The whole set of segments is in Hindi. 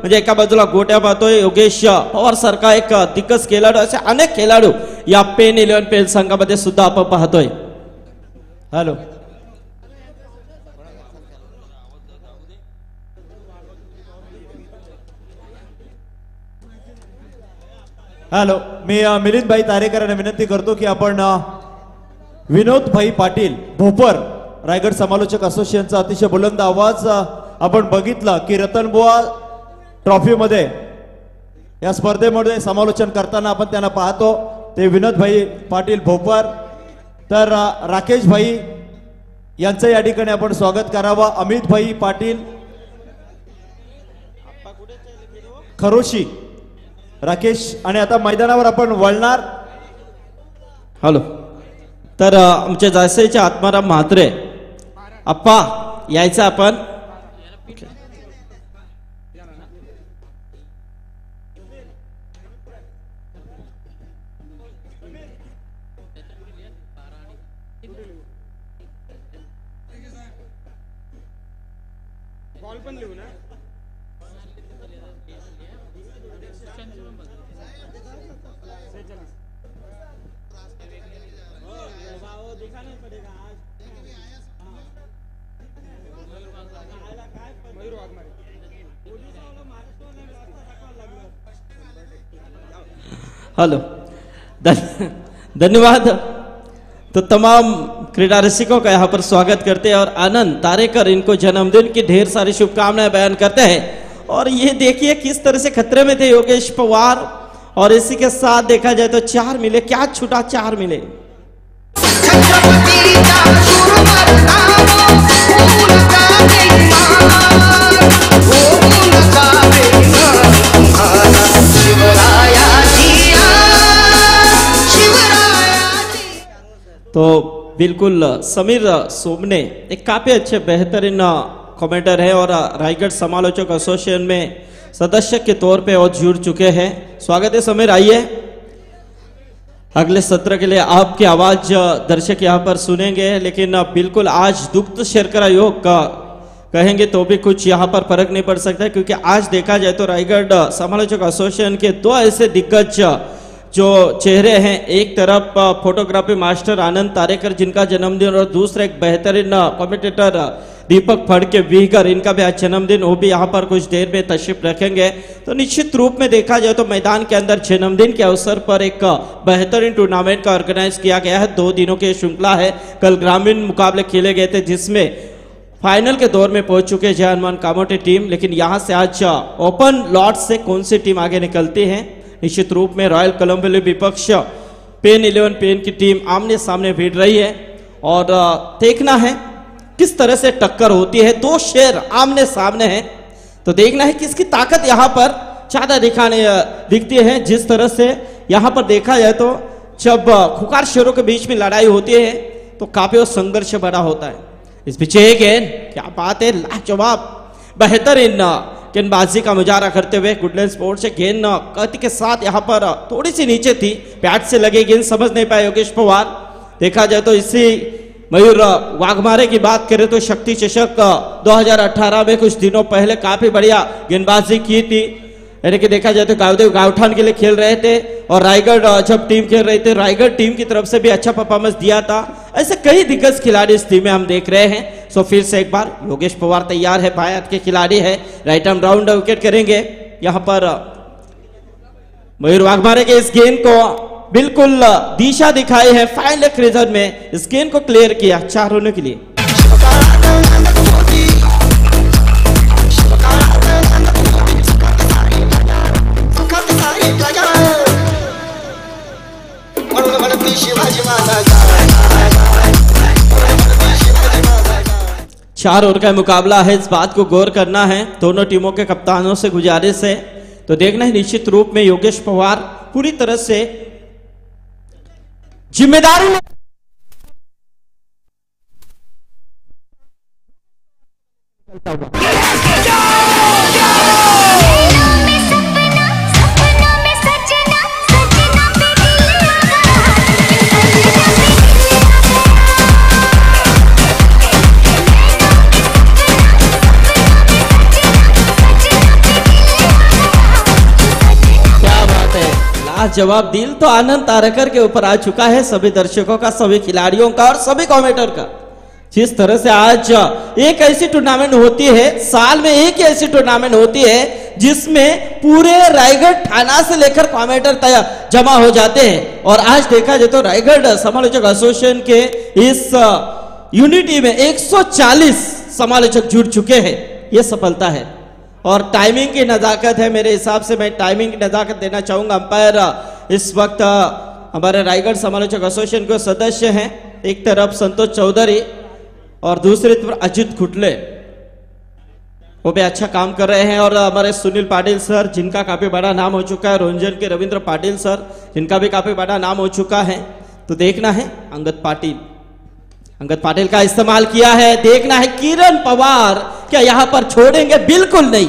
म्हणजे एका बाजूला गोट्या पाहतोय योगेश पवार सारखा एक दिग्गज खेळाडू, असे अनेक खेळाडू या पेन 11 पेन संघामध्ये सुद्धा आपण पाहतोय. हॅलो हॅलो, मी मिलिंद भाई तारेकरांना विनंती करतो की आपण विनोद भाई पाटील भोपर रायगड समालोचक असोसिएशनचा अतिशय बुलंद आवाज आपण बघितला की रतनबुवा ट्रॉफीमध्ये या स्पर्धेमध्ये समालोचन करताना आपण त्यांना पाहतो. ते विनोद भाई पाटील भोपर. तर राकेश भाई यांचं या ठिकाणी आपण स्वागत करावं. अमित भाई पाटील खरोशी राकेश. आणि आता मैदानावर आपण वळणार. हॅलो, तर आमच्या जायसेचे आत्माराम म्हात्रे अप्पा यायचं आपण. हेलो, धन्यवाद. तो तमाम क्रीड़ा रसिकों का यहाँ पर स्वागत करते हैं और आनंद तारेकर इनको जन्मदिन की ढेर सारी शुभकामनाएं बयान करते हैं. और ये देखिए किस तरह से खतरे में थे योगेश पवार, और इसी के साथ देखा जाए तो 4 मिले. क्या छूटा, 4 मिले. तो बिल्कुल समीर सोमने एक काफी अच्छे बेहतरीन कमेंटर है और रायगढ़ समालोचक एसोसिएशन में सदस्य के तौर पे और जुड़ चुके हैं. स्वागत है समीर, आइए. अगले सत्र के लिए आपकी आवाज दर्शक यहाँ पर सुनेंगे, लेकिन बिल्कुल आज दुग्ध शर्करा योग का कहेंगे तो भी कुछ यहाँ पर फर्क नहीं पड़ सकता, क्योंकि आज देखा जाए तो रायगढ़ समालोचक एसोसिएशन के 2 ऐसे दिग्गज जो चेहरे हैं. एक तरफ फोटोग्राफी मास्टर आनंद तारेकर जिनका जन्मदिन, और दूसरे एक बेहतरीन कमेंटेटर दीपक फड़के वीगर, इनका भी आज जन्मदिन. वो भी यहाँ पर कुछ देर में तशरीफ रखेंगे. तो निश्चित रूप में देखा जाए तो मैदान के अंदर जन्मदिन के अवसर पर एक बेहतरीन टूर्नामेंट का ऑर्गेनाइज किया गया है. 2 दिनों की श्रृंखला है. कल ग्रामीण मुकाबले खेले गए थे जिसमें फाइनल के दौर में पहुंच चुके जय हनुमान कामोटी टीम. लेकिन यहाँ से आज ओपन लॉट से कौन सी टीम आगे निकलती है. निश्चित रूप में रॉयल कोलंबो विपक्ष पेन 11 पेन की टीम आमने सामने भिड़ रही है, और देखना है किस तरह से टक्कर होती है. 2 शेर आमने सामने हैं, तो देखना है किसकी ताकत यहाँ पर ज्यादा दिखती है. जिस तरह से यहाँ पर देखा जाए तो जब खुकार शेरों के बीच में लड़ाई होती है तो काफी संघर्ष बड़ा होता है. इस पीछे एक गेंद, क्या बात है, लाजवाब बेहतरीन गेंदबाजी का मुजाहरा करते हुए गुडलैंड स्पोर्ट्स से गेंद गति के साथ यहाँ पर थोड़ी सी नीचे थी, पैड से लगे गेंद समझ नहीं पाए योगेश पवार. देखा जाए तो इसी मयूर वाघमारे की बात करें तो शक्ति चषक 2018 में कुछ दिनों पहले काफी बढ़िया गेंदबाजी की थी. यानी कि देखा जाए तो गावदेव गावठान के लिए खेल रहे थे, और रायगढ़ जब टीम खेल रही थी रायगढ़ टीम की तरफ से भी अच्छा परफॉर्मेंस दिया था. ऐसे कई दिग्गज खिलाड़ी इस टीम में हम देख रहे हैं. सो फिर से एक बार योगेश पवार तैयार है, बाएं हाथ के खिलाड़ी है, राइट आर्म राउंड विकेट करेंगे. यहाँ पर मयूर वाघमारे के इस गेंद को बिल्कुल दिशा दिखाई है, फाइन लेग रीजन में इस गेंद को क्लियर किया 4 रनों के लिए. चार ओवर का मुकाबला है, इस बात को गौर करना है. दोनों टीमों के कप्तानों से गुजारिश है, तो देखना है निश्चित रूप में योगेश पवार पूरी तरह से जिम्मेदारी में लाजवाब, दिल तो आनंद तारकर के ऊपर आ चुका है सभी दर्शकों का, सभी खिलाड़ियों का और सभी कमेंटेटर का। जिस तरह से आज एक ऐसी टूर्नामेंट होती है, साल में एक ही ऐसी टूर्नामेंट होती है जिसमें पूरे रायगढ़ थाना से लेकर कमेंटेटर जमा हो जाते हैं। और आज देखा जाए तो रायगढ़ समालोचक एसोसिएशन के इस यूनिटी में 140 समालोचक जुड़ चुके हैं, यह सफलता है। और टाइमिंग की नजाकत है, मेरे हिसाब से मैं टाइमिंग की नजाकत देना चाहूंगा। अंपायर इस वक्त हमारे रायगढ़ समालोचक एसोसिएशन के सदस्य हैं, एक तरफ संतोष चौधरी और दूसरी तरफ अजित खुटले, वो भी अच्छा काम कर रहे हैं। और हमारे सुनील पाटिल सर जिनका काफी बड़ा नाम हो चुका है, रंजन के रविंद्र पाटिल सर जिनका भी काफी बड़ा नाम हो चुका है। तो देखना है अंगद पाटिल का इस्तेमाल किया है, देखना है किरण पवार क्या यहां पर छोड़ेंगे, बिल्कुल नहीं,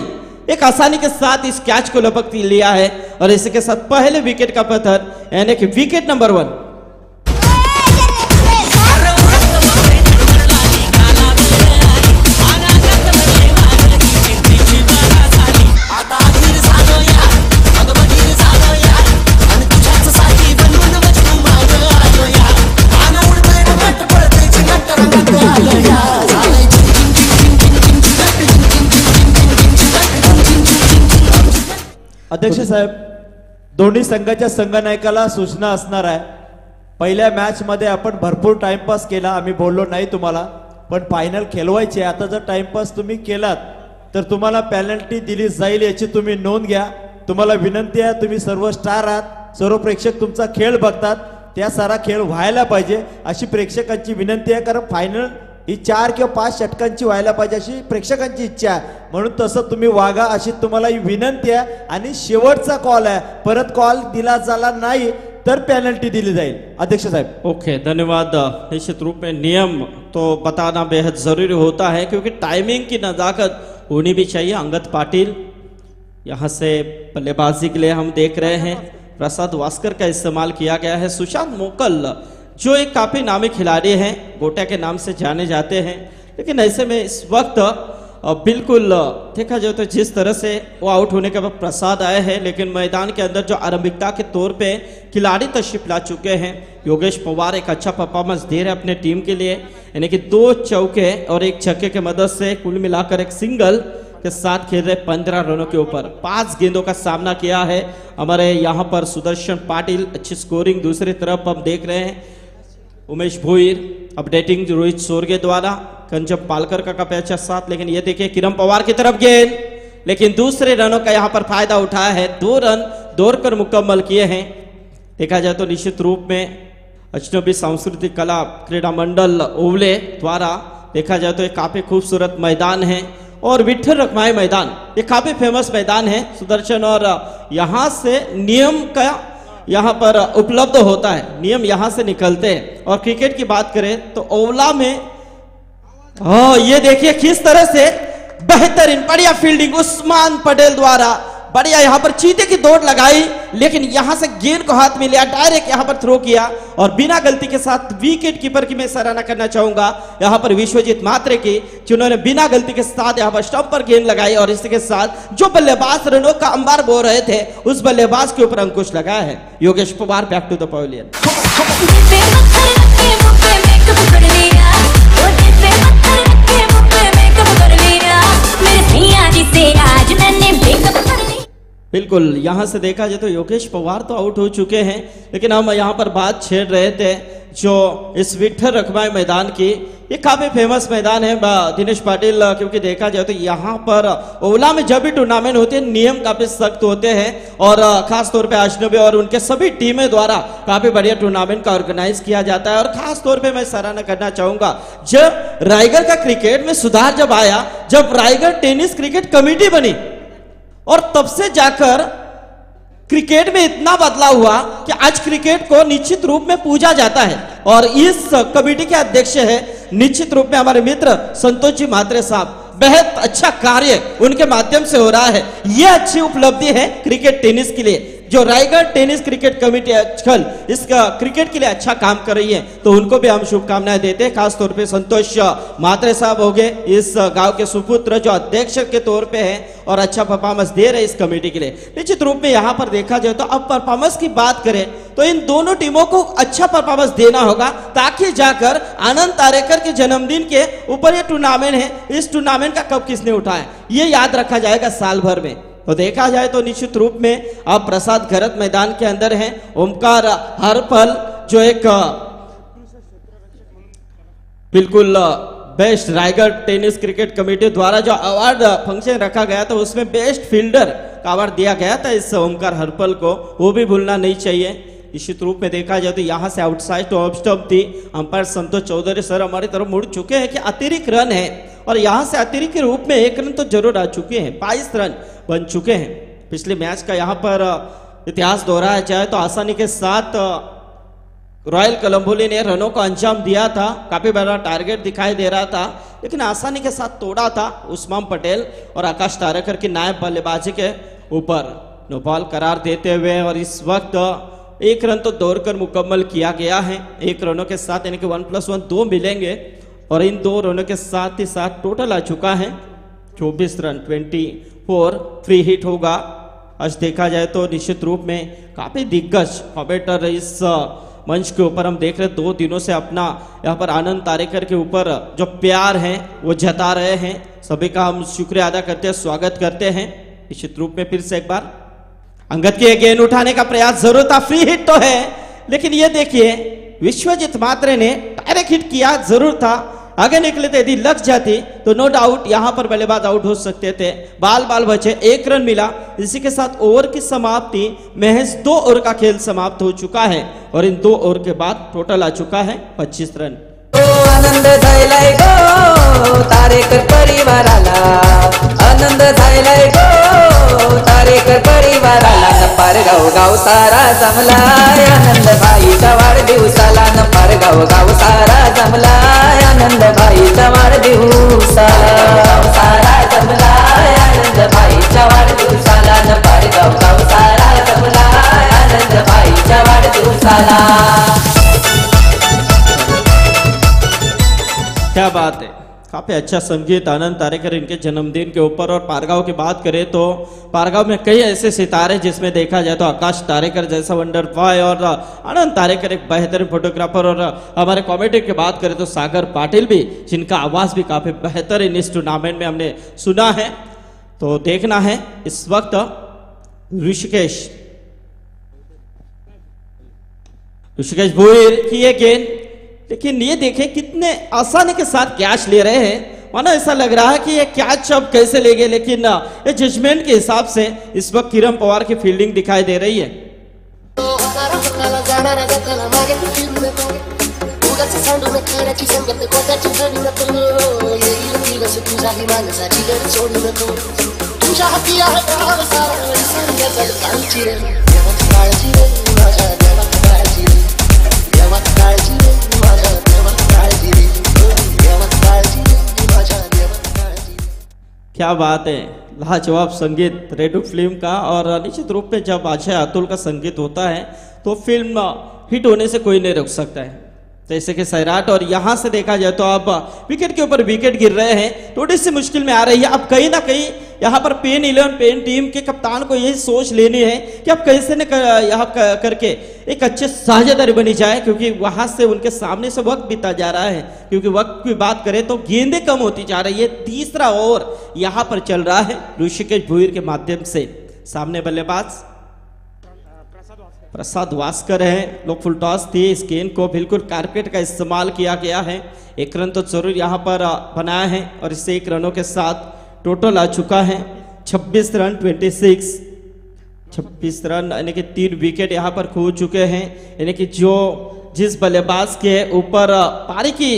एक आसानी के साथ इस कैच को लपक लिया है। और इसी के साथ पहले विकेट का पत्थर यानी कि विकेट नंबर 1। अध्यक्ष साहेब, दोन्ही संघाच्या संघनायकाला सूचना असणार आहे। पहिल्या मॅच मध्ये आपण भरपूर टाइमपास केला, आम्ही बोललो नाही तुम्हाला, पण फायनल खेळवायची आहे। आता जर टाइमपास तुम्ही केलात तर तुम्हाला पेनल्टी दिली जाईल, याची तुम्ही नोंद घ्या। तुम्हाला विनंती आहे, तुम्ही सर्व स्टार आहात, सर्व प्रेक्षक तुमचा खेळ बघतात, त्या सारा खेळ व्हायला पाहिजे अशी प्रेक्षकांची विनंती आहे। कारण फायनल ही 4 किंवा 5 षटकांची व्हायला पाहिजे अशी प्रेक्षकांची इच्छा आहे, म्हणून तसं तुम्ही वागा अशी तुम्हाला ही विनंती आहे। आणि शेवटचा कॉल आहे, परत कॉल दिला झाला नाही तर पेनल्टी दिली जाईल। अध्यक्ष साहब ओके, धन्यवाद। निश्चित रूप में नियम तो बताना बेहद जरूरी होता है क्योंकि टाइमिंग की नजाकत होनी भी चाहिए। अंगद पाटिल यहाँ से बल्लेबाजी के लिए हम देख रहे हैं, प्रसाद वास्कर का इस्तेमाल किया गया है। सुशांत मोकल जो एक काफी नामी खिलाड़ी हैं, गोटा के नाम से जाने जाते हैं, लेकिन ऐसे में इस वक्त बिल्कुल देखा जाए तो जिस तरह से वो आउट होने के बाद प्रसाद आए हैं, लेकिन मैदान के अंदर जो आरंभिकता के तौर पे खिलाड़ी तशरीफ ला चुके हैं। योगेश पवार एक अच्छा परफॉर्मेंस दे रहे हैं अपने टीम के लिए, यानी कि 2 चौके और 1 छक्के की मदद से कुल मिलाकर एक सिंगल के साथ खेल रहे 15 रनों के ऊपर 5 गेंदों का सामना किया है हमारे यहाँ पर सुदर्शन पाटिल। अच्छी स्कोरिंग। दूसरी तरफ हम देख रहे हैं उमेश भोईर, अपडेटिंग रोहित सोरगे द्वारा, कंजम पालकर का कैच साथ। लेकिन ये देखिए किरण पवार की तरफ गेंद, लेकिन दूसरे रनों का यहाँ पर फायदा उठाया है, 2 रन दौड़कर मुकम्मल किए हैं। देखा जाए तो निश्चित रूप में अजनबी सांस्कृतिक कला क्रीड़ा मंडल ओवले द्वारा देखा जाए तो ये काफी खूबसूरत मैदान है। और विठल रखमाई मैदान ये काफी फेमस मैदान है सुदर्शन, और यहाँ से नियम का यहाँ पर उपलब्ध होता है, नियम यहाँ से निकलते हैं। और क्रिकेट की बात करें तो ओवला में ये देखिए किस तरह से बेहतरीन बढ़िया फील्डिंग उस्मान पटेल द्वारा, बढ़िया यहाँ पर चीते की दौड़ लगाई, लेकिन यहाँ से गेंद को हाथ में लिया, डायरेक्ट यहाँ पर थ्रो किया और बिना गलती के साथ विकेट कीपर की मैं सराहना करना चाहूंगा यहाँ पर विश्वजीत मात्रे की, जिन्होंने बिना गलती के साथ यहाँ पर स्टंप पर गेंद लगाई और इसके साथ जो बल्लेबाज रनों का अंबार बो रहे थे उस बल्लेबाज के ऊपर अंकुश लगाया है। Yogesh Pawar back to the pavilion. बिल्कुल, यहां से देखा जाए तो योगेश पवार तो आउट हो चुके हैं, लेकिन हम यहां पर बात छेड़ रहे थे जो इस विठल रखमाई मैदान की। ये काफी फेमस मैदान है दिनेश पाटिल, क्योंकि देखा जाए तो यहाँ पर ओवला में जब भी टूर्नामेंट होते हैं नियम काफी सख्त होते हैं और खास तौर पे अजनबी और उनके सभी टीमें द्वारा काफी बढ़िया टूर्नामेंट का ऑर्गेनाइज किया जाता है। और खास तौर पे मैं सराहना करना चाहूंगा जब रायगढ़ का क्रिकेट में सुधार जब आया, जब रायगढ़ टेनिस क्रिकेट कमेटी बनी और तब से जाकर क्रिकेट में इतना बदलाव हुआ कि आज क्रिकेट को निश्चित रूप में पूजा जाता है। और इस कमेटी के अध्यक्ष है निश्चित रूप में हमारे मित्र संतोष जी मात्रे साहब। बेहद अच्छा कार्य उनके माध्यम से हो रहा है, यह अच्छी उपलब्धि है क्रिकेट टेनिस के लिए। जो रायगढ़ टेनिस क्रिकेट कमेटी आजकल इस क्रिकेट के लिए अच्छा काम कर रही है, तो उनको भी हम शुभकामनाएं देते हैं। खास तौर पे संतोष मात्रे साहब हो गए, इस गांव के सुपुत्र जो अध्यक्ष के तौर पे है और अच्छा परफॉर्मेंस दे रहे इस कमेटी के लिए। निश्चित रूप में यहाँ पर देखा जाए तो अब परफॉर्मेंस की बात करें तो इन दोनों टीमों को अच्छा परफॉर्मेंस देना होगा, ताकि जाकर आनंद तारेकर के जन्मदिन के ऊपर ये टूर्नामेंट है, इस टूर्नामेंट का कप किसने उठाया ये याद रखा जाएगा साल भर में। तो देखा जाए तो निश्चित रूप में अब प्रसाद गरत मैदान के अंदर है, ओमकार हरपल जो एक बिल्कुल best Raigarh tennis cricket committee द्वारा जो अवार्ड फंक्शन रखा गया था उसमें बेस्ट फील्डर का अवार्ड दिया गया था इस ओमकार हरपल को, वो भी भूलना नहीं चाहिए। निश्चित रूप में देखा जाए तो यहाँ से आउटसाइड टू ऑफ स्टंप थी, अंपायर संतोष चौधरी सर हमारी तरफ मुड़ चुके हैं कि अतिरिक्त रन है और यहाँ से अतिरिक्त के रूप में 1 रन तो जरूर आ चुके हैं, 22 रन बन चुके हैं। पिछले मैच का यहाँ पर इतिहास दोहराया जाए तो आसानी के साथ रॉयल कोलंबोली ने रनों को अंजाम दिया था, काफी बड़ा टारगेट दिखाई दे रहा था, लेकिन आसानी के साथ तोड़ा था उस्मान पटेल और आकाश तारेकर की नायब बल्लेबाजी के ऊपर नो बॉल करार देते हुए। और इस वक्त 1 रन तो दौड़कर मुकम्मल किया गया है, 1 रनों के साथ यानी कि 1+1 2 मिलेंगे और इन 2 रनों के साथ ही साथ टोटल आ चुका है 24 रन, 24 फ्री हिट होगा। आज देखा जाए तो निश्चित रूप में काफी दिग्गज कमेंटर इस मंच के ऊपर हम देख रहे 2 दिनों से अपना यहाँ पर आनंद तारेकर के ऊपर जो प्यार है वो जता रहे हैं। सभी का हम शुक्रिया अदा करते हैं, स्वागत करते हैं। निश्चित रूप में फिर से एक बार अंगद के गेंद उठाने का प्रयास जरूर था, फ्री हिट तो है, लेकिन ये देखिए विश्वजीत मात्रे ने डायरेक्ट हिट किया जरूर था, आगे निकले थे, यदि लग जाती तो नो डाउट यहां पर बल्लेबाज आउट हो सकते थे। बाल बचे, 1 रन मिला। इसी के साथ ओवर की समाप्ति, महज 2 ओवर का खेल समाप्त हो चुका है और इन 2 ओवर के बाद टोटल आ चुका है 25 रन। आनंद झालाय गो तारेकर परिवाराला, आनंद झालाय गो तारेकर परिवाराला, नपार गाव सारा जमलाय आनंद भाईचा वाढदिवसाला, नपार गाव सारा जमलाय आनंद भाईचा वाढदिवसाला, सारा जमलाय आनंद भाईच्या वाढदिवसाला, नपार गाव सारा जमलाय आनंद भाईच्या वाढदिवसाला। क्या बात है, काफी अच्छा संगीत आनंद तारेकर इनके जन्मदिन के ऊपर। और पारगांव की बात करें तो पारगांव में कई ऐसे सितारे जिसमें देखा जाए तो आकाश तारेकर जैसा वंडर बॉय और आनंद तारेकर एक बेहतरीन फोटोग्राफर, और हमारे कॉमेडी की बात करें तो सागर पाटिल भी, जिनका आवाज भी काफी बेहतरीन इस टूर्नामेंट में हमने सुना है। तो देखना है इस वक्त ऋषिकेश भोईर की ये गेंद, लेकिन ये देखें कितने आसानी के साथ कैच ले रहे हैं, मानो ऐसा लग रहा है कि ये कैच अब कैसे ले गए, लेकिन ये जजमेंट के हिसाब से इस वक्त किरण पवार की फील्डिंग दिखाई दे रही है। क्या बात है, लाजवाब संगीत रेडू फिल्म का। और निश्चित रूप में जब अजय अतुल का संगीत होता है तो फिल्म हिट होने से कोई नहीं रोक सकता है, जैसे कि सैराट। और यहां से देखा जाए तो अब विकेट के ऊपर विकेट गिर रहे हैं, थोड़ी सी मुश्किल में आ रही है। अब कहीं ना कहीं यहाँ पर पेन टीम के कप्तान को यही सोच लेनी है कि अब कैसे न यहाँ करके एक अच्छे साझेदारी बनी जाए, क्योंकि वहां से उनके सामने से वक्त बीता जा रहा है। क्योंकि वक्त की बात करें तो गेंदें कम होती जा रही है। तीसरा ओवर यहाँ पर चल रहा है ऋषिकेश भोईर के माध्यम से। सामने बल्लेबाज प्रसाद वास्कर है, लोग फुल टॉस थी, इस गेंद को बिल्कुल कारपेट का इस्तेमाल किया गया है। 1 रन तो जरूर यहाँ पर बनाया है और इससे 1 रनों के साथ टोटल आ चुका है 26 रन 26 रन, यानी कि 3 विकेट यहाँ पर खो चुके हैं। यानी कि जिस बल्लेबाज के ऊपर पारी की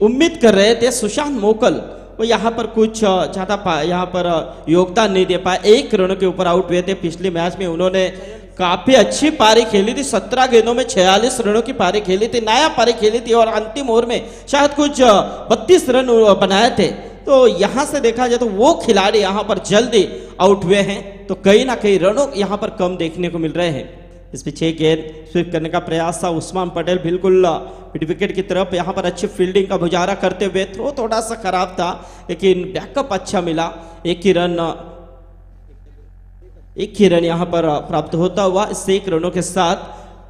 उम्मीद कर रहे थे सुशांत मोकल, वो यहाँ पर कुछ ज्यादा यहाँ पर योगदान नहीं दे पाए, 1 रनों के ऊपर आउट हुए थे। पिछले मैच में उन्होंने काफी अच्छी पारी खेली थी, 17 गेंदों में 46 रनों की पारी खेली थी, नया पारी खेली थी और अंतिम ओवर में शायद कुछ 32 रन बनाए थे। तो यहां से देखा जाए तो वो खिलाड़ी यहां पर जल्दी आउट हुए हैं। तो कहीं ना कहीं रनों यहाँ पर कम देखने को मिल रहे हैं। इस पीछे गेंद स्वीप करने का प्रयास था, उस्मान पटेल बिल्कुल मिड विकेट की तरफ यहाँ पर अच्छी फील्डिंग का मुजाहरा करते हुए, थ्रो थोड़ा सा खराब था लेकिन बैकअप अच्छा मिला। एक ही रन यहाँ पर प्राप्त होता हुआ, इससे 1 रनों के साथ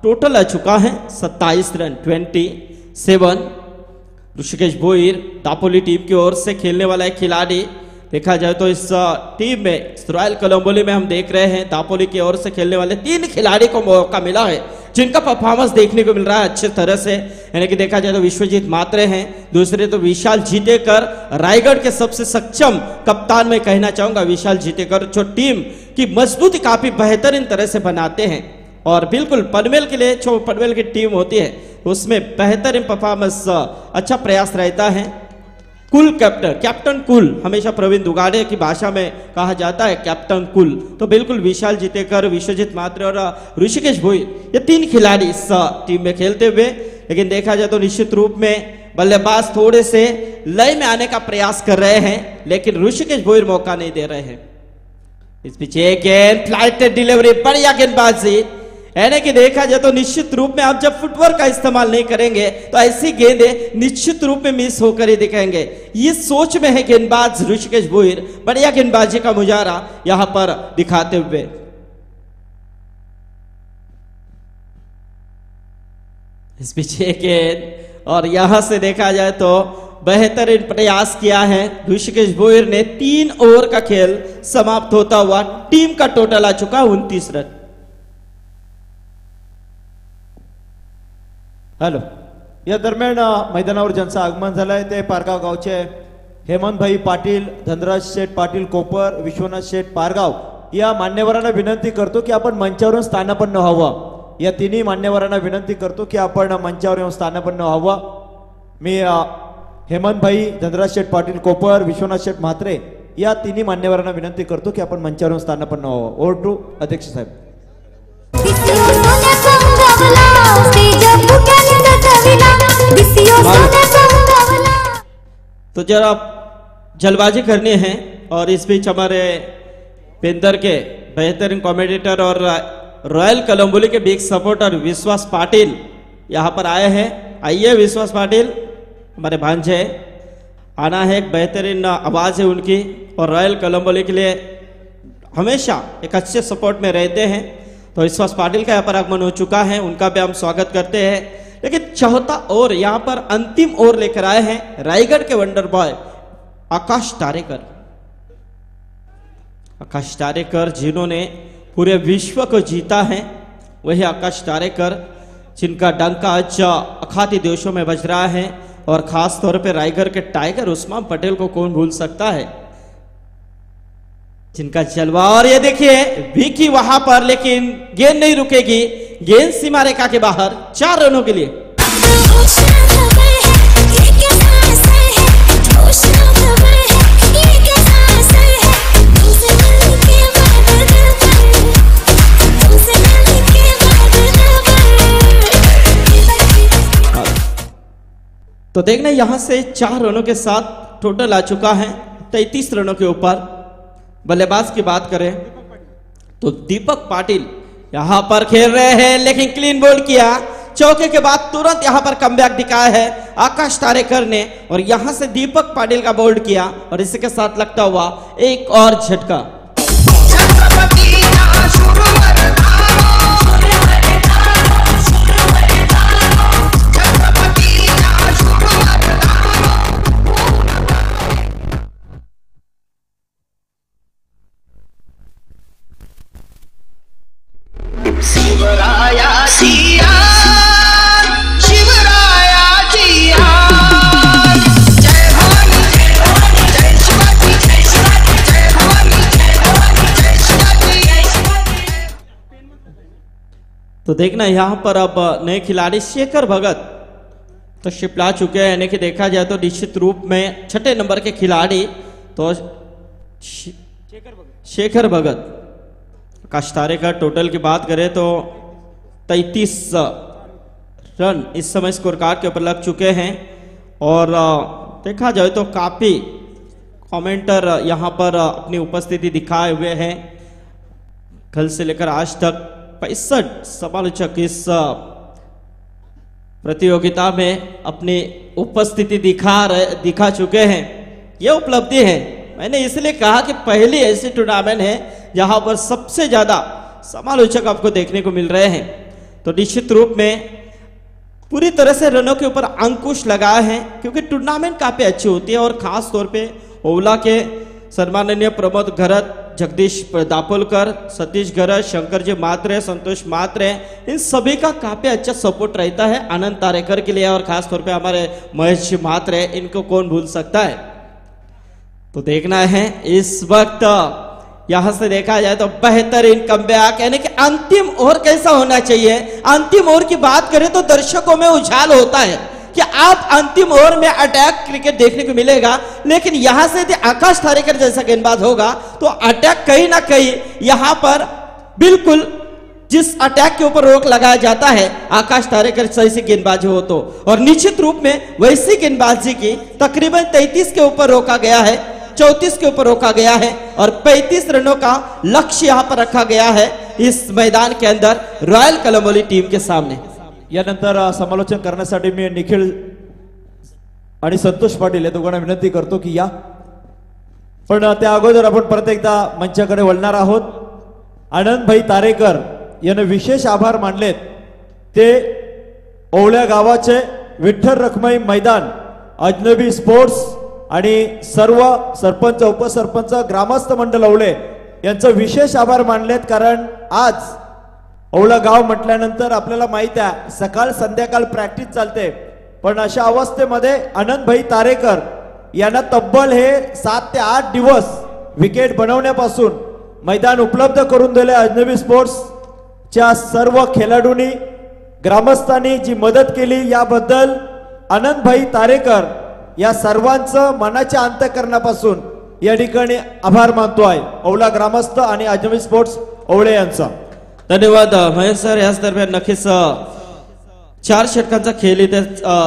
टोटल आ चुका है 27 रन 27। ऋषिकेश भोईर दापोली टीम की ओर से खेलने वाला एक खिलाड़ी। देखा जाए तो इस टीम में रॉयल कोलंबोली में हम देख रहे हैं दापोली की ओर से खेलने वाले 3 खिलाड़ी को मौका मिला है जिनका परफॉर्मेंस देखने को मिल रहा है अच्छे तरह से। यानी कि देखा जाए तो विश्वजीत मात्रे हैं, दूसरे तो विशाल जीतेकर, रायगढ़ के सबसे सक्षम कप्तान मैं कहना चाहूंगा विशाल जीतेकर, जो टीम की मजबूती काफी बेहतरीन तरह से बनाते हैं। और बिल्कुल पनवेल के लिए जो पनवेल की टीम होती है उसमें बेहतरीन परफॉर्मेंस अच्छा प्रयास रहता है। कुल कैप्टन कुल हमेशा प्रवीण दुगाड़े की भाषा में कहा जाता है, कैप्टन कुल। तो बिल्कुल विशाल जीतेकर, विश्वजीत मात्रे और ऋषिकेश भोईर, ये 3 खिलाड़ी इस टीम में खेलते हुए। लेकिन देखा जाए तो निश्चित रूप में बल्लेबाज थोड़े से लय में आने का प्रयास कर रहे हैं लेकिन ऋषिकेश भोईर मौका नहीं दे रहे हैं। इस पीछे गेंद फ्लाइट डिलीवरी, बढ़िया गेंदबाजी। यानी कि देखा जाए तो निश्चित रूप में आप जब फुटवर्क का इस्तेमाल नहीं करेंगे तो ऐसी गेंदें निश्चित रूप में मिस होकर ही दिखेंगे। ये सोच में है गेंदबाज ऋषिकेश भोईर, बढ़िया गेंदबाजी का मुजाहरा यहां पर दिखाते हुए। इस पीछे गेंद और यहां से देखा जाए तो बेहतरीन प्रयास किया है ऋषिकेश भोईर ने। 3 ओवर का खेल समाप्त होता हुआ टीम का टोटल आ चुका 29 रन। हॅलो, या दरम्यान मैदानावर ज्यांचं आगमन झालंय ते पारगाव गावचे हेमंतभाई पाटील, धनराज शेठ पाटील कोपर, विश्वनाथ शेठ पारगाव या मान्यवरांना विनंती करतो की आपण मंचावरून स्थानापन्न व्हावं। या 3 मान्यवरांना विनंती करतो की आपण मंचावर येऊन स्थानापन्न व्हावं। मी हेमंतभाई, धनराज शेठ पाटील कोपर, विश्वनाथ शेठ म्हात्रे या 3 मान्यवरांना विनंती करतो की आपण मंचावर येऊन स्थानापन्न व्हावं। ओव्हर टू अध्यक्ष साहेब। तो जरा जल्दबाजी करनी है और इस बीच हमारे पेंदर के बेहतरीन कमेंटेटर और रॉयल कोलंबोली के बिग सपोर्टर विश्वास पाटिल यहाँ पर आए हैं। आइए विश्वास पाटिल, हमारे भांजे आना है, एक बेहतरीन आवाज़ है उनकी और रॉयल कोलंबोली के लिए हमेशा एक अच्छे सपोर्ट में रहते हैं। तो विश्वास पाटिल का यहाँ पर आगमन हो चुका है, उनका भी हम स्वागत करते हैं। लेकिन चौथा ओवर यहाँ पर अंतिम ओवर लेकर आए हैं रायगढ़ के वंडर बॉय आकाश तारेकर। आकाश तारेकर जिन्होंने पूरे विश्व को जीता है, वही आकाश तारेकर जिनका डंका आज अखाती देशों में बज रहा है। और खास तौर पे रायगढ़ के टाइगर उस्मान पटेल को कौन भूल सकता है, जिनका जलवा। और ये देखिए विकी वहां पर, लेकिन गेंद नहीं रुकेगी, गेंद सीमा रेखा के बाहर 4 रनों के लिए। तो देखना यहां से 4 रनों के साथ टोटल आ चुका है 33 रनों के ऊपर। बल्लेबाज की बात करें तो दीपक पाटिल यहां पर खेल रहे हैं लेकिन क्लीन बोल्ड किया। चौके के बाद तुरंत यहां पर कमबैक दिखाया है आकाश तारेकर ने और यहां से दीपक पाटिल का बोल्ड किया और इसी के साथ लगता हुआ एक और झटका। शिवराया जिया, शिवराया जिया, जय भवानी जय भवानी जय शिवाजी जय शिवाजी जय भवानी जय भवानी जय शिवाजी जय शिवाजी। तो देखना यहाँ पर अब नए खिलाड़ी शेखर भगत तो शिपला चुके हैं, यानी कि देखा जाए तो निश्चित रूप में 6ठे नंबर के खिलाड़ी तो शेखर भगत। आकाश तारेकर टोटल की बात करें तो 33 रन इस समय स्कोर कार्ड के ऊपर लग चुके हैं। और देखा जाए तो काफ़ी कमेंटर यहाँ पर अपनी उपस्थिति दिखाए हुए हैं कल से लेकर आज तक 65 समालोचक इस प्रतियोगिता में अपनी उपस्थिति दिखा चुके हैं। यह उपलब्धि है, मैंने इसलिए कहा कि पहली ऐसी टूर्नामेंट है जहां पर सबसे ज्यादा समालोचक आपको देखने को मिल रहे हैं। तो निश्चित रूप में पूरी तरह से रनों के ऊपर अंकुश लगाया है, क्योंकि टूर्नामेंट काफी अच्छी होती है और खास तौर पे ओवला के सम्माननीय प्रमोद घरत, जगदीश दापोलकर, सतीश घरत, शंकर जी मात्रे, संतोष मात्रे, इन सभी का काफी अच्छा सपोर्ट रहता है आनंद तारेकर के लिए और खास तौर पे हमारे महेश जी मात्रे, इनको कौन भूल सकता है। तो देखना है इस वक्त यहां से देखा जाए तो बेहतरीन कमबैक, यानी कि अंतिम ओवर कैसा होना चाहिए। अंतिम ओवर की बात करें तो दर्शकों में उछाल होता है कि आप अंतिम ओवर में अटैक क्रिकेट देखने को मिलेगा, लेकिन यहां से यदि आकाश तारेकर जैसा गेंदबाज होगा तो अटैक कहीं ना कहीं यहां पर बिल्कुल जिस अटैक के ऊपर रोक लगाया जाता है आकाश तारेकर जैसी गेंदबाजी हो तो, और निश्चित रूप में वैसी गेंदबाजी की तकरीबन 33 के ऊपर रोका गया है, 34 के ऊपर रोका गया है और 35 रनों का लक्ष्य यहां पर रखा गया है इस मैदान के अंदर रॉयल कलंबोली टीम के सामने। यानंतर समालोचन करण्यासाठी मी निखिल आणि संतोष पाटील या दोघांना विनंती करतो की या, पण त्या अगोदर आपण परत एकदा मंचाकडे वळणार आहोत। आनंद भाई तारेकर यांनी विशेष आभार मानलेत, ते ओवळ्या गावाचे विठ्ठल रखमाई मैदान, अजनबी स्पोर्ट्स आणि सर्व सरपंच, उपसरपंच, ग्रामस्थ मंडळ ओवळे यांचा विशेष आभार मानलेत, कारण आज ओवळा गाव म्हटल्यानंतर आपल्याला माहित आहे सकाळ संध्याकाळ प्रॅक्टिस चालते, पण अशा अवस्थेमध्ये आनंद भाई तारेकर यांना तब्बल हे 7 ते 8 दिवस विकेट बनवण्यापासून मैदान उपलब्ध करून दिले। अजनबी स्पोर्ट्स च्या सर्व खेळाडूंनी, ग्रामस्थांनी जी मदत केली याबद्दल आनंद भाई तारेकर या सर्वांचं मनाच्या अंतःकरणापासून या ठिकाणी आभार मानतो आहे ओवला ग्रामस्थ आणि अजनबी स्पोर्ट्स ओवळे यांचा। धन्यवाद महेश सर। याच दरम्यान नक्कीच 4 षटकांचा खेळ इथे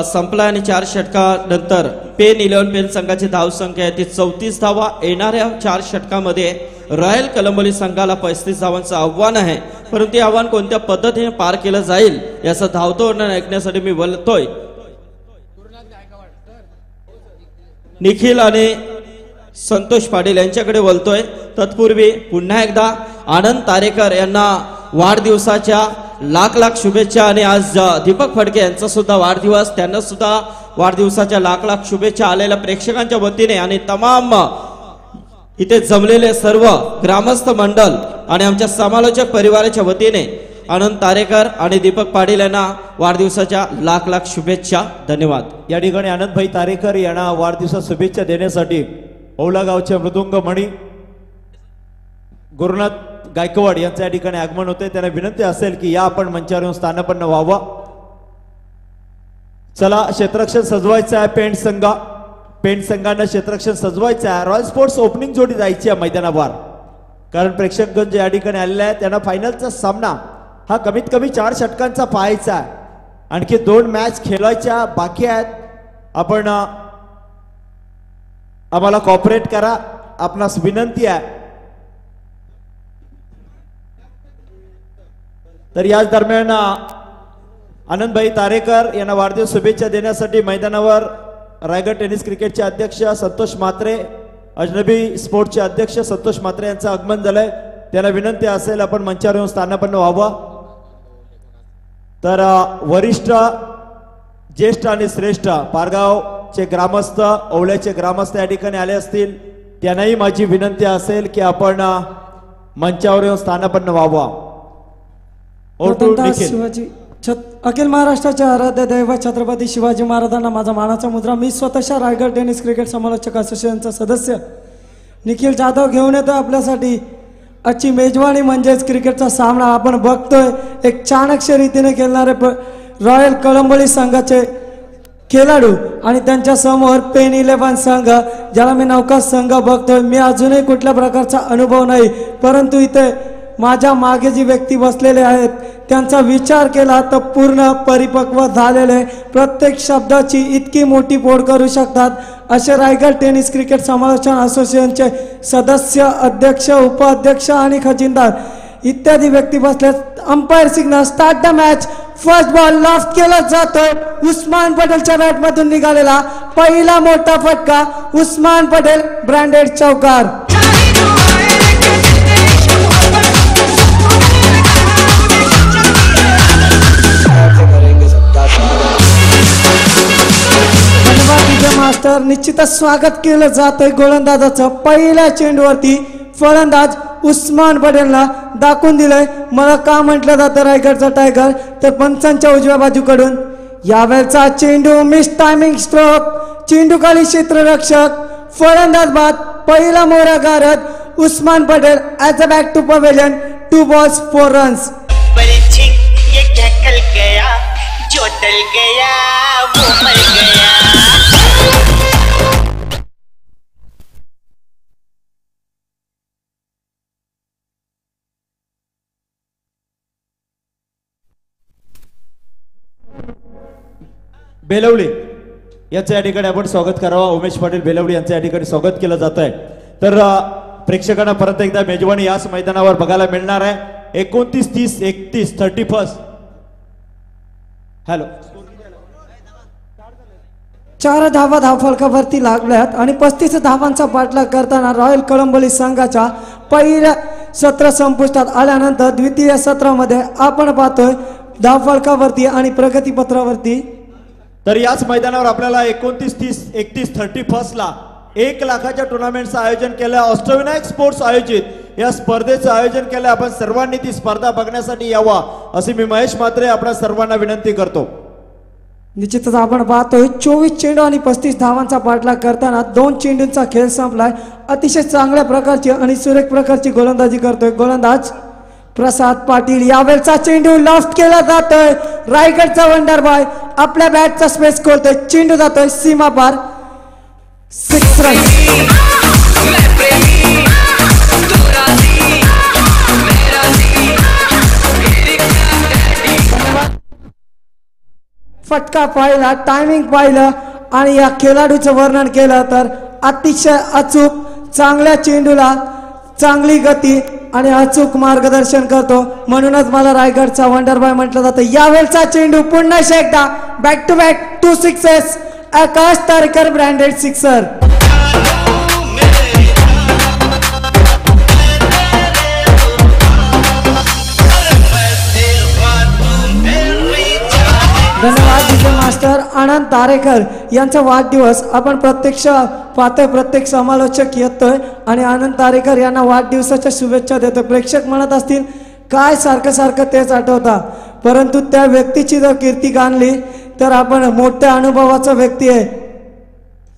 संपला आणि 4 षटकानंतर पेन 11 पेन संघाची धाव संख्या आहे ती 34 धावा। येणाऱ्या 4 षटकामध्ये रॉयल कलंबोली संघाला 35 धावांचं आव्हान आहे, परंतु आव्हान कोणत्या पद्धतीने पार केलं जाईल याचं धावतो वर्णन ऐकण्यासाठी मी बोलतोय। निखिल आणि संतोष पाटील यांच्याकडे बोलतोय। तत्पूर्वी पुन्हा एकदा आनंद तारेकर यांना वाढदिवसाच्या लाख लाख शुभेच्छा, आणि आज दीपक फडके यांचा सुद्धा वाढदिवस, त्यांना सुद्धा वाढदिवसाच्या लाख लाख शुभेच्छा आलेल्या प्रेक्षकांच्या वतीने आणि तमाम इथे जमलेले सर्व ग्रामस्थ मंडळ आणि आमच्या समालोचक परिवाराच्या वतीने आनंद तारेकर आणि दीपक पाटील यांना वाढदिवसाच्या लाख लाख शुभेच्छा। धन्यवाद। या ठिकाणी आनंद भाई तारेकर यांना वाढदिवसाच्या शुभेच्छा देण्यासाठी ओवला गावचे मृदुंग मणी गुरुनाथ गायकवाड यांच्या या ठिकाणी आगमन होते। त्यांना विनंती असेल की या आपण मंचावर येऊन स्थानापन्न व्हावा। चला, क्षेत्ररक्षण सजवायचं आहे पेंट संघांना क्षेत्ररक्षण सजवायचं आहे। रॉयल स्पोर्ट्स ओपनिंग जोडी जायची आहे मैदानावर, कारण प्रेक्षकगण जे या ठिकाणी आलेले आहेत त्यांना फायनलचा सामना हा कमीत कमी 4 षटकांचा पाहायचा आहे। आणखी 2 मॅच खेळायच्या बाकी आहेत। आपण आम्हाला कॉपरेट करा, आपणास विनंती आहे। तर याच दरम्यान आनंदभाई तारेकर यांना वाढदिवस शुभेच्छा देण्यासाठी मैदानावर रायगड टेनिस क्रिकेटचे अध्यक्ष संतोष मात्रे, अजनबी स्पोर्ट्सचे अध्यक्ष संतोष मात्रे यांचं आगमन झालंय। त्यांना विनंती असेल आपण मंचावर येऊन स्थानापन्न व्हावं। तर वरिष्ठ, ज्येष्ठ आणि श्रेष्ठ पारगावचे ग्रामस्थ, ओवळ्याचे ग्रामस्थ या ठिकाणी आले असतील, त्यांनाही माझी विनंती असेल की आपण मंचावर येऊन स्थानापन्न व्हावं। शिवाजी अखिल महाराष्ट्राचे आराध्य दैवत छत्रपती शिवाजी महाराजांना माझा मानाचा मुद्रा। मी स्वतःच्या रायगड टेनिस क्रिकेट समालोचक असोसिएशनचा सदस्य निखिल जाधव घेऊन येतो आपल्यासाठी आजची मेजवानी, म्हणजेच क्रिकेटचा सामना आपण बघतोय। एक चाणक्य रीतीने खेळणारे रॉयल कलंबोली संघाचे खेळाडू आणि त्यांच्या समोर पेन 11 संघ, ज्याला मी नौका संघ बघतोय। मी अजूनही कुठल्या प्रकारचा अनुभव नाही, परंतु इथे माझ्या मागे जी व्यक्ती बसलेले आहेत त्यांचा विचार केला तर पूर्ण परिपक्व झालेले, प्रत्येक शब्दाची इतकी मोठी पोड करू शकतात असे रायगड टेनिस क्रिकेट समालोचन असोसिएशनचे सदस्य, अध्यक्ष, उपाध्यक्ष आणि खजिनदार इत्यादी व्यक्ती बसल्यात. Umpire signal start the match. First ball loft केला जातोय. उस्मान पटेलच्या बॅटमधून निघालेला पहिला मोठा फटका. उस्मान पटेल ब्रँडेड चौकार. मास्टर निश्चितच स्वागत केलं जातंय गोलंदाजाचं. पहिल्या चेंडूवरती फलंदाज उस्मान पटेलला दाखवून दिलंय मला का म्हटलं जातं रायगडचा टायगर. तर पंचांच्या उजव्या बाजूकडून यावेळचा चेंडू मिस टायमिंग स्ट्रोक. चेंडू खाली क्षेत्ररक्षक फलंदाज बाद. पहिला मोहरा गारद Usman Patel as a back to pavilion. 2 balls 4 runs. ये क्या कल गया जो टल गया वो मर गया. बेलवली यांचं या ठिकाणी आपण स्वागत करावं. उमेश पाटील बेलवली यांचं या ठिकाणी स्वागत केलं जात आहे. तर प्रेक्षकांना परत एकदा मेजवानी याच मैदानावर बघायला मिळणार आहे. 29, 30, 31, 31. हॅलो 4 धावा धावफलकावरती लागल्यात आणि 35 धावांचा पाठलाग करताना रॉयल कळंबोली संघाच्या पहिल्या सत्र संपुष्टात आल्यानंतर द्वितीय सत्रामध्ये आपण पाहतोय धावफलकावरती आणि प्रगतीपत्रावरती. तर याच मैदानावर आपल्याला 29, 30, 31, 31 ला 1 लाखाच्या टुर्नामेंटचं आयोजन केलं. अष्टविनायक स्पोर्ट्स आयोजित या स्पर्धेचं आयोजन केलं. आपण सर्वांनी ती स्पर्धा बघण्यासाठी यावा अशी मी महेश म्हात्रे आपल्या सर्वांना विनंती करतो. निश्चितच आपण पाहतोय 24 चेंडू आणि 35 धावांचा पाठलाग करताना 2 चेंडूंचा खेळ संपलाय. अतिशय चांगल्या प्रकारची आणि सुरेख प्रकारची गोलंदाजी करतोय गोलंदाज प्रसाद पाटील. यावेळचा चेंडू लॉफ्ट केला जातोय. रायगडचा वंडर बॉय आपल्या बॅटचा स्पेस खोलतोय. चेंडू जातोय सीमा पार. 6 रन. फटका पाहिला टायमिंग पाहिलं आणि या खेळाडूचं वर्णन केलं तर अतिशय अचूक चांगल्या चेंडूला चांगली गती आणि अचूक मार्गदर्शन करतो. म्हणूनच मला रायगडचा वंडर बॉय म्हटलं जातं. यावेळचा चेंडू पुन्हा एकदा back to back 2 sixes. Akash Tarekar branded sixer. धन्यवाद डीजे मास्टर. आनंद तारेकर यांचा वाढदिवस आपण प्रत्यक्ष पाहतोय. प्रत्येक समालोचक येतोय आणि आनंद तारेकर यांना वाढदिवसाच्या शुभेच्छा देतोय. प्रेक्षक म्हणत असतील काय सारखं सारखं तेच आठवता, परंतु त्या व्यक्तीची जर कीर्ती गाणली तर आपण मोठ्या अनुभवाचा व्यक्ती आहे.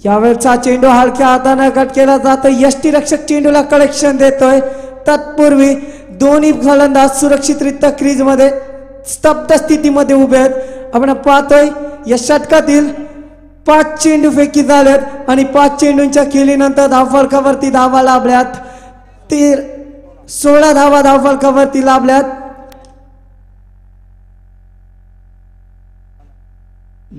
यावेळचा चेंडू हलक्या हाताने कट केला जातो. यष्टीरक्षक चेंडूला कलेक्शन देतोय. तत्पूर्वी दोन्ही फलंदाज सुरक्षितरित्या क्रीजमध्ये स्तब्ध स्थितीमध्ये उभे आहेत. आपण पाहतोय या षटकातील 5 चेंडू फेकी झाल्यात आणि 5 चेंडूंच्या खेळीनंतर धावफलकावरती धावा लाभल्यात. 16 धावा धावफलकावरती लाभल्यात.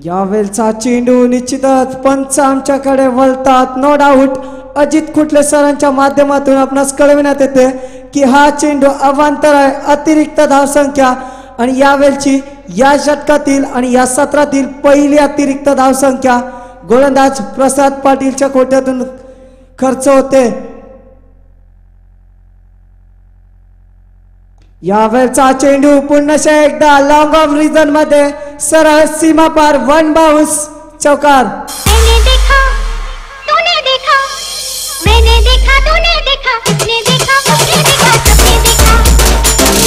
यावेळचा चेंडू निश्चितच पंच आमच्याकडे वळतात. नो डाऊट अजित खुटले सरांच्या माध्यमातून आपणास कळविण्यात येते की हा चेंडू अवांतर आहे. अतिरिक्त धावसंख्या आणि यावेळची या षटकातील आणि या सत्रातील पहिली अतिरिक्त धावसंख्या गोलंदाज प्रसाद पाटीलच्या कोट्यातून खर्च होते. यावेळचा चेंडू पुन्हा एकदा लॉंग ऑफ रिजन मध्ये सरळ सीमा पार 1 बाउंस चौकार. मैंने देखा तूने देखा मैंने देखा तूने देखा उसने देखा उसने देखा सबने देखा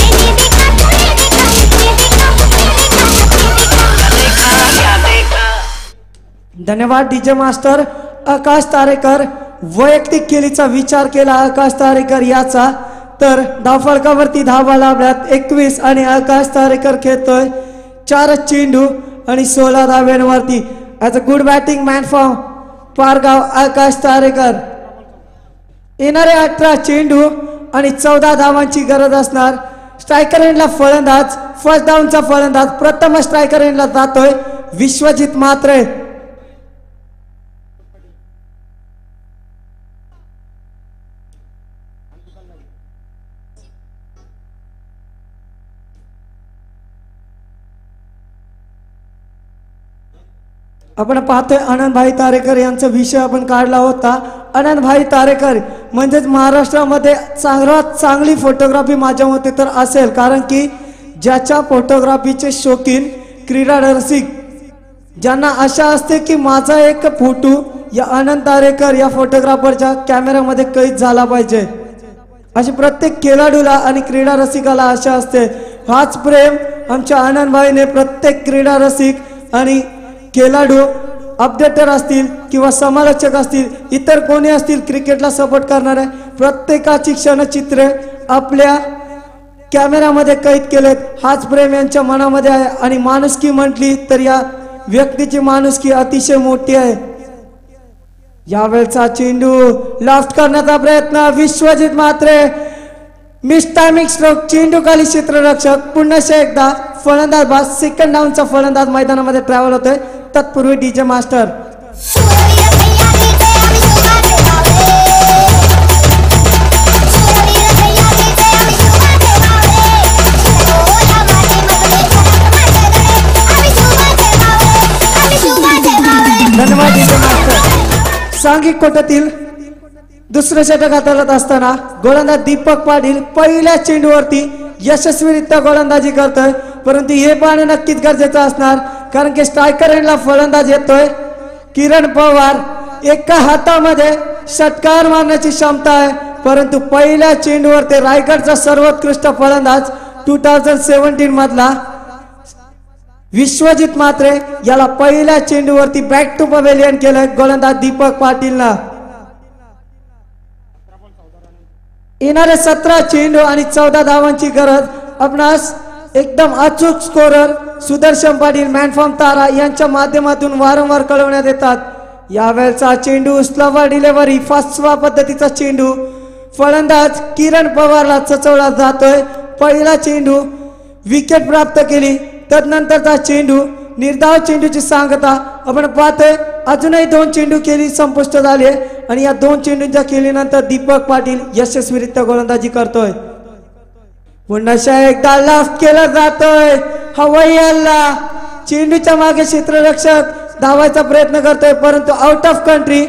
मैंने देखा तूने देखा उसने देखा उसने देखा सबने देखा. धन्यवाद डीजे मास्टर. आकाश तारेकर वैयक्तिक खेळीचा विचार केला आकाश तारेकर याचा तर धावफलकावरती धावा लाभल्यात 21 आणि आकाश तारेकर खेळतोय 4 चेंडू आणि 16 धाव्यांवरती. As a good batting man from Pargaon Akash Tarekar. येणारे 18 चेंडू आणि 14 धावांची गरज असणार. स्ट्रायकर एंडला फलंदाज फर्स्ट डाऊनचा फलंदाज प्रथम स्ट्रायकर एंडला जातोय विश्वजित म्हात्रे. आपण पाहतोय आनंदभाई तारेकर यांचा विषय आपण काढला होता. आनंदभाई तारेकर म्हणजेच महाराष्ट्रामध्ये सर्वात चांगली फोटोग्राफी माझ्या मते तर असेल, कारण की ज्याच्या फोटोग्राफीचे शौकीन क्रीडा रसिक ज्यांना आशा असते की माझा एक फोटो या आनंद तारेकर या फोटोग्राफरच्या कॅमेऱ्यामध्ये कैद झाला पाहिजे, अशी प्रत्येक खेळाडूला आणि क्रीडा रसिकाला आशा असते. हाच प्रेम आमच्या आनंदभाईने प्रत्येक क्रीडा रसिक आणि खेळाडू अपडेटर असतील किंवा समालोचक असतील, इतर कोणी असतील क्रिकेटला सपोर्ट करणारे, प्रत्येकाची क्षणचित्रे आपल्या कॅमेऱ्यामध्ये कैद केलेत. हाच प्रेम यांच्या मनामध्ये आहे आणि माणुसकी म्हटली तर या व्यक्तीची माणुसकी अतिशय मोठी आहे. यावेळचा चेंडू लॉफ्ट करण्याचा प्रयत्न, Vishwajit Mhatre miss timing stroke, चेंडू खाली क्षेत्ररक्षक, पुन्हा एकदा फलंदाज बाद, सेकंड डाऊनचा फलंदाज मैदानामध्ये ट्रॅव्हल होतोय. तत्पूर्वी डीजे मास्टर धन्यवाद. डीजे मास्टर सांघिक कोट्यातील दुसरं षटक हाताळत असताना गोलंदाज दीपक पाटील पहिल्या चेंडूवरती यशस्वीरित्या गोलंदाजी करतोय, परंतु हे पाहणे नक्कीच गरजेचं असणार, कारण की स्ट्रायकर एंडला फलंदाज येतोय किरण पवार. एका हातामध्ये षटकार मारण्याची क्षमता आहे, परंतु पहिल्या चेंडूवर ते रायगडचा सर्वोत्कृष्ट फलंदाज 2017 मधला विश्वजित म्हात्रे याला पहिल्या चेंडूवरती बॅक टू पवेलियन केलंय गोलंदाज दीपक पाटीलला. येणारे 17 चेंडू आणि 14 धावांची गरज आपणास एकदम अचूक scorer Sudarshan Patil man from Tara यांच्या माध्यमातून वारंवार कळवण्यात येतात. यावेळचा चेंडू स्लोवर डिलिव्हरी, फास्टवा पद्धतीचा चेंडू फलंदाज किरण पवारला चचवला जातोय. पहिला चेंडू विकेट प्राप्त केली, तदनंतरचा चेंडू निर्धाव चेंडूची सांगता आपण पाहतोय. अजूनही 2 चेंडू केली संपुष्ट झाले आणि या 2 चेंडूंच्या केलीनंतर दीपक पाटील यशस्वीरित्या गोलंदाजी करतोय. पुन्हा एकदा लास्ट केला जातोय हवाई हल्ला, चेंडूच्या मागे क्षेत्ररक्षक धावायचा प्रयत्न करतोय, परंतु आउट ऑफ कंट्री.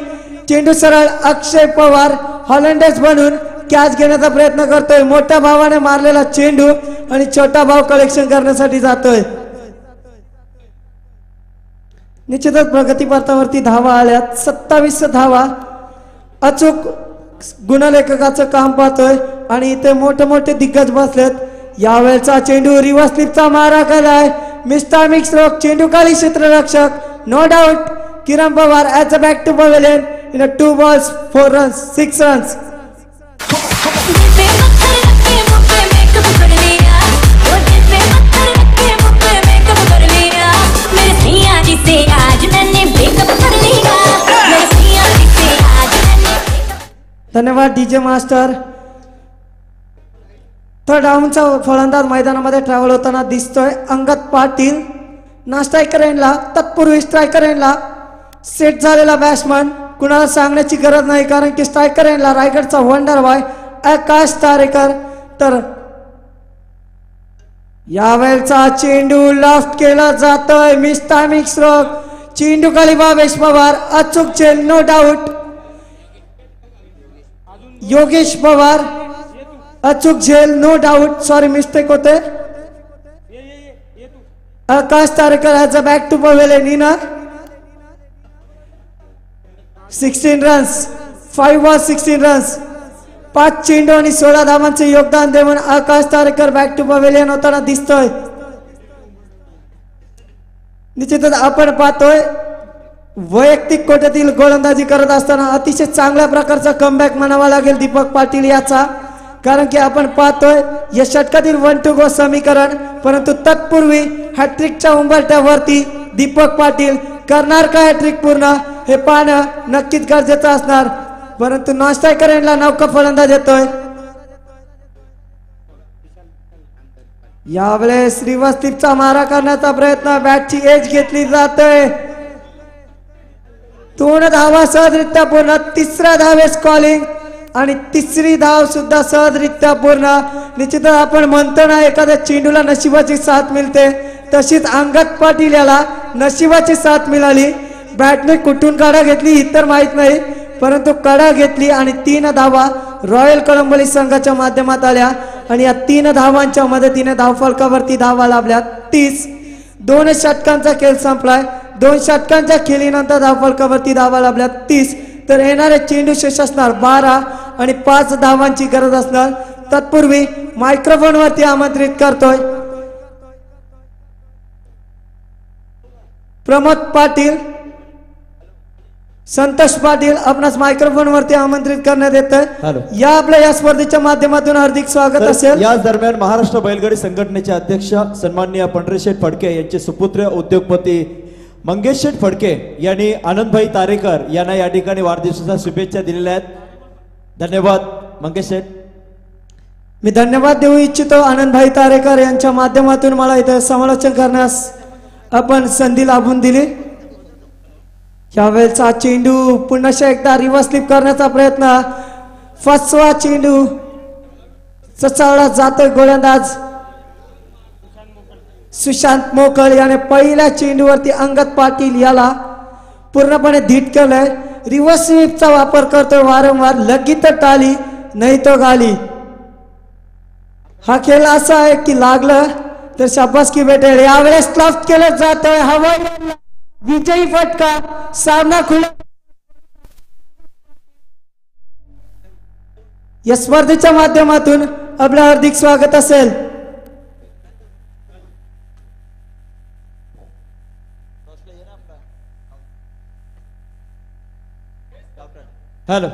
चेंडू सरळ अक्षय पवार हॉलंडेज बनून कॅच घेण्याचा प्रयत्न करतोय. मोठ्या भावाने मारलेला चेंडू आणि छोटा भाव कलेक्शन करण्यासाठी जातोय. निश्चितच प्रगतीपथावरती धावा आल्यात, 27 धावा. अचूक गुणलेखकाचं काम पाहतोय आणि इथे मोठे मोठे दिग्गज बसलेत. यावेळचा चेंडू रिव्हर्स स्लिपचा मारा केलाय, मिस्टर मिक्स रोक, चेंडू खाली क्षेत्ररक्षक, no doubt Kiran Pawar as a back to pavilion in a 2 balls 4 runs 6 runs. धन्यवाद डीजे मास्टर. थर्ड डाऊनचा फलंदाज मैदानामध्ये ट्रॅव्हल होताना दिसतोय अंगद पाटील. ना स्ट्रायकर एंडला, तत्पूर्वी स्ट्रायकर एंडला सेट झालेला बॅट्समन, कुणाला सांगण्याची गरज नाही, कारण की स्ट्रायकर एंडला रायगडचा वंडर बॉय आकाश तारेकर. तर यावेळचा चेंडू लॉफ्ट केला जातोय, मिस टायमिंग स्ट्रोक, चेंडू खाली भावेश पवार, अचूक झेल नो डाऊट. योगेश पवार अचूक झेल नो डाऊट, सॉरी मिस्टेक होते. Akash Tarekar as a back to pavilion in 16 runs 5 balls 16 runs. 5 चेंडू आणि 16 धावांचे योगदान देऊन Akash Tarekar back to pavilion होताना दिसतोय. निश्चितच आपण पाहतोय वैयक्तिक कोट्यातील गोलंदाजी करत असताना अतिशय चांगल्या प्रकारचा कमबॅक म्हणावा लागेल दीपक पाटील याचा, कारण की आपण पाहतोय या षटकातील 1 to go समीकरण, परंतु तत्पूर्वी हॅट्रिकच्या उंबरठ्यावरती दीपक पाटील करणार का हॅट्रिक पूर्ण हे पाहणं नक्कीच गरजेचं असणार. परंतु नॉन स्ट्रायकर एंडला नौका फलंदाज येतोय. यावेळेस श्रीवस्तीपचा मारा करण्याचा प्रयत्न, बॅटची एज घेतली जाते. 2 धावा सहजरित्या पूर्ण, 3ऱ्या धावेस कॉलिंग आणि 3री धाव सुद्धा सहजरित्या पूर्ण. निश्चितच आपण म्हणतो ना एखाद्या चेंडूला नशिबाची साथ मिळते, तशीच अंगद पाटील याला नशिबाची साथ मिळाली बॅटने कुठून काढा घेतली ही तर माहित नाही, परंतु कडा घेतली आणि 3 धावा रॉयल कळंबोली संघाच्या माध्यमात आल्या आणि या 3 धावांच्या मदतीने धावफलकावरती धावा लाभल्या 30. 2 षटकांचा खेळ संपलाय. 2 षटकांच्या खेळीनंतर धावफलकावरती धावा लाभल्या 30. तर येणारे चेंडू शेष असणार 12 आणि 5 धावांची गरज असणार. तत्पूर्वी मायक्रोफोनवरती आमंत्रित करतोय प्रमोद पाटील, संतोष पाटील, आपणास मायक्रोफोन वरती आमंत्रित करण्यात येत हॅलो. आहे. या स्पर्धेच्या माध्यमातून हार्दिक स्वागत तर असेल. याच दरम्यान महाराष्ट्र बैलगाडी संघटनेचे अध्यक्ष सन्माननीय पंढरीशेठ फडके यांचे सुपुत्र उद्योगपती मंगेश शेठ फडके यांनी आनंदभाई तारेकर यांना या ठिकाणी वाढदिवसाच्या शुभेच्छा दिलेल्या आहेत. धन्यवाद मंगेश शेठ. मी धन्यवाद देऊ इच्छितो आनंदभाई तारेकर यांच्या माध्यमातून मला इथे समालोचन करण्यास आपण संधी लाभून दिली. यावेळेचा चेंडू पुन्हा एकदा रिव्हर्स स्लिप करण्याचा प्रयत्न. फसवा चेंडू चचावला जातोय गोलंदाज सुशांत मोकळ याने पहिल्या चेंडूवरती अंगद पाटील याला पूर्णपणे धीट केलंय. रिव्हर्स स्लिपचा वापर करतोय वारंवार. लगीत टाळी नाही तो गाली. हा खेळ असा आहे की लागलं तर शाबासकी भेटेल. यावेळेस क्लॉफ केलं जात आहे. हवाई विजयी फटका. सामना खुला. या स्पर्धेच्या माध्यमातून आपलं हार्दिक स्वागत असेल. हॅलो.